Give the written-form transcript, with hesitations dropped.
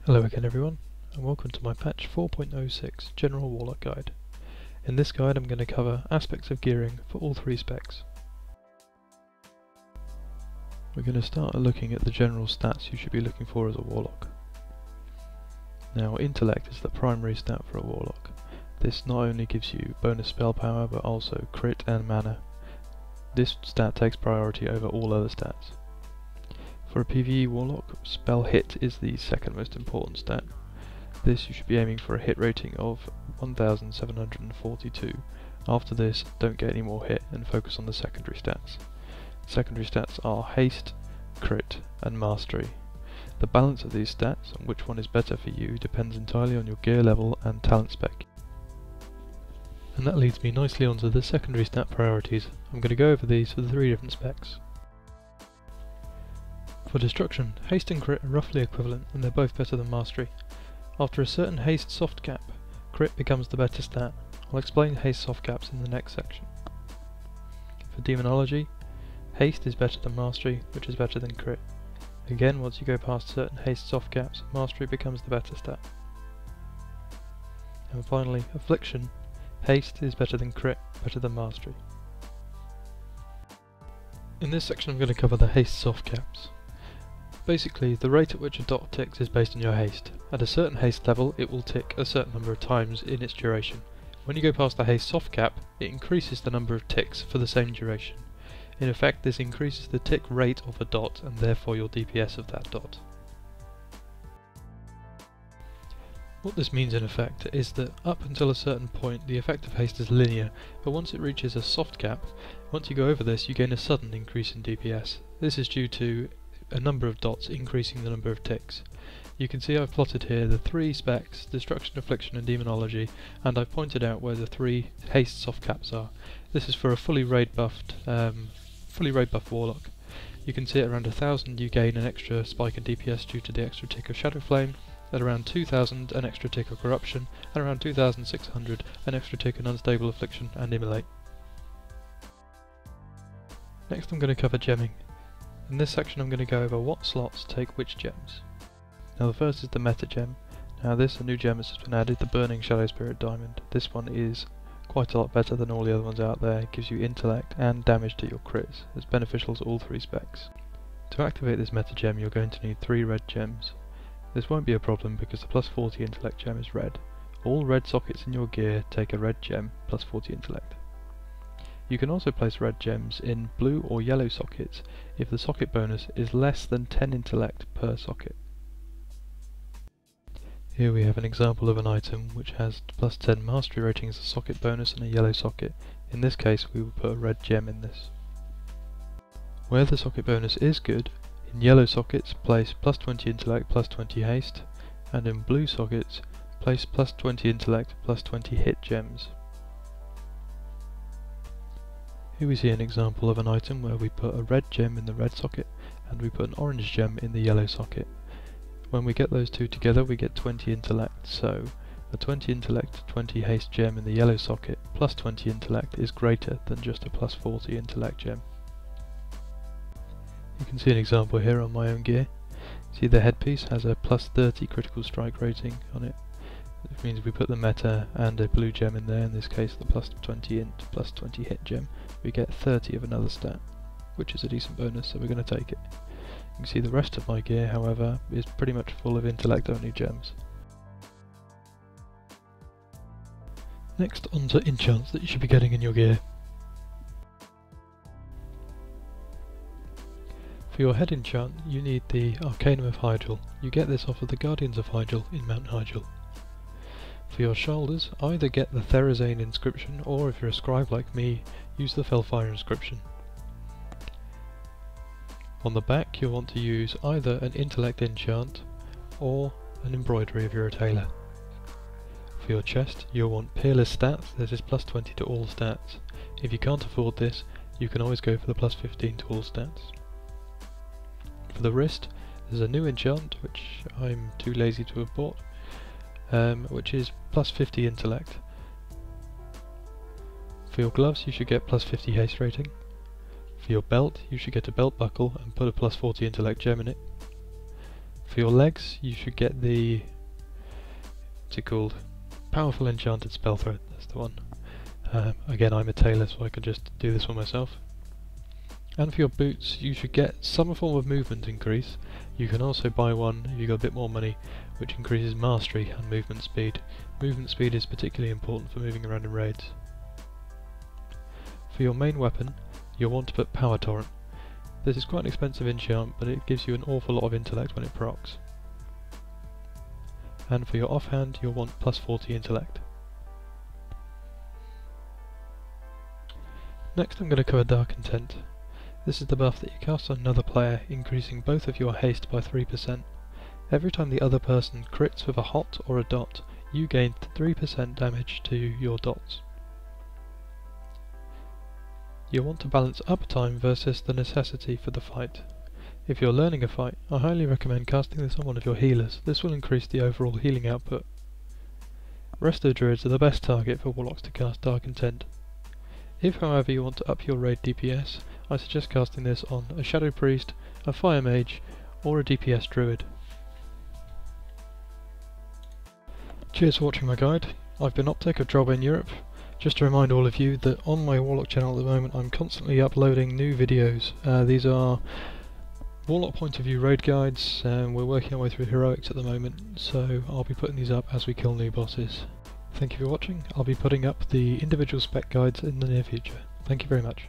Hello again everyone, and welcome to my patch 4.06 General Warlock Guide. In this guide I'm going to cover aspects of gearing for all three specs. We're going to start looking at the general stats you should be looking for as a Warlock. Now intellect is the primary stat for a Warlock. This not only gives you bonus spell power but also crit and mana. This stat takes priority over all other stats. For a PvE Warlock, spell hit is the second most important stat. This you should be aiming for a hit rating of 1742. After this, don't get any more hit and focus on the secondary stats. Secondary stats are Haste, Crit and Mastery. The balance of these stats and which one is better for you depends entirely on your gear level and talent spec. And that leads me nicely onto the secondary stat priorities. I'm going to go over these for the three different specs. For destruction, Haste and Crit are roughly equivalent and they're both better than Mastery. After a certain Haste soft cap, Crit becomes the better stat. I'll explain Haste soft caps in the next section. For Demonology, Haste is better than Mastery, which is better than Crit. Again, once you go past certain Haste soft caps, Mastery becomes the better stat. And finally, Affliction, Haste is better than Crit, better than Mastery. In this section I'm going to cover the Haste soft caps. Basically, the rate at which a dot ticks is based on your haste. At a certain haste level, it will tick a certain number of times in its duration. When you go past the haste soft cap, it increases the number of ticks for the same duration. In effect, this increases the tick rate of a dot and therefore your DPS of that dot. What this means in effect is that up until a certain point the effect of haste is linear, but once it reaches a soft cap, once you go over this you gain a sudden increase in DPS. This is due to a number of dots increasing the number of ticks. You can see I've plotted here the three specs, Destruction, Affliction and Demonology, and I've pointed out where the three haste soft caps are. This is for a fully raid buffed Warlock. You can see at around 1000 you gain an extra spike in DPS due to the extra tick of Shadow Flame, at around 2000 an extra tick of Corruption, and around 2600 an extra tick in Unstable Affliction and Immolate. Next I'm going to cover gemming. In this section I'm going to go over what slots take which gems. Now the first is the meta gem. Now this, a new gem has been added, the Burning Shadow Spirit Diamond. This one is quite a lot better than all the other ones out there. It gives you intellect and damage to your crits. It's beneficial to all three specs. To activate this meta gem you're going to need 3 red gems. This won't be a problem because the plus 40 intellect gem is red. All red sockets in your gear take a red gem plus 40 intellect. You can also place red gems in blue or yellow sockets if the socket bonus is less than 10 intellect per socket. Here we have an example of an item which has plus 10 mastery rating as a socket bonus and a yellow socket. In this case we will put a red gem in this. Where the socket bonus is good, in yellow sockets place plus 20 intellect plus 20 haste, and in blue sockets place plus 20 intellect plus 20 hit gems. Here we see an example of an item where we put a red gem in the red socket and we put an orange gem in the yellow socket. When we get those two together we get 20 intellect, so a 20 intellect 20 haste gem in the yellow socket plus 20 intellect is greater than just a plus 40 intellect gem. You can see an example here on my own gear. See the headpiece has a plus 30 critical strike rating on it. Which means we put the meta and a blue gem in there, in this case the plus 20 int plus 20 hit gem, we get 30 of another stat, which is a decent bonus, so we're going to take it. You can see the rest of my gear, however, is pretty much full of intellect only gems. Next, on to enchants that you should be getting in your gear. For your head enchant you need the Arcanum of Hyjal. You get this off of the Guardians of Hyjal in Mount Hyjal. For your shoulders, either get the Therazane inscription, or if you're a scribe like me, use the Felfire inscription. On the back you'll want to use either an intellect enchant, or an embroidery if you're a tailor. For your chest, you'll want Peerless stats, this is plus 20 to all stats. If you can't afford this, you can always go for the plus 15 to all stats. For the wrist, there's a new enchant, which I'm too lazy to have bought, which is plus 50 intellect. For your gloves you should get plus 50 haste rating. For your belt you should get a belt buckle and put a plus 40 intellect gem in it. For for your legs, you should get the, what's it called? Powerful Enchanted Spell Thread, that's the one. Again, I'm a tailor, so I can just do this one myself. And for your boots, you should get some form of movement increase. You can also buy one if you've got a bit more money, which increases mastery and movement speed. Movement speed is particularly important for moving around in raids. For your main weapon, you'll want to put Power Torrent. This is quite an expensive enchant, but it gives you an awful lot of intellect when it procs. And for your offhand, you'll want plus 40 intellect. Next I'm going to cover Dark Intent. This is the buff that you cast on another player, increasing both of your haste by 3%. Every time the other person crits with a hot or a dot, you gain 3% damage to your dots. You'll want to balance uptime versus the necessity for the fight. If you're learning a fight, I highly recommend casting this on one of your healers. This will increase the overall healing output. Resto Druids are the best target for Warlocks to cast Dark Intent. If however you want to up your raid DPS, I suggest casting this on a Shadow Priest, a Fire Mage, or a DPS Druid. Cheers for watching my guide. I've been Optec of Droll in Europe. Just to remind all of you that on my Warlock channel at the moment I'm constantly uploading new videos. These are Warlock point of view raid guides, and we're working our way through heroics at the moment, so I'll be putting these up as we kill new bosses. Thank you for watching. I'll be putting up the individual spec guides in the near future. Thank you very much.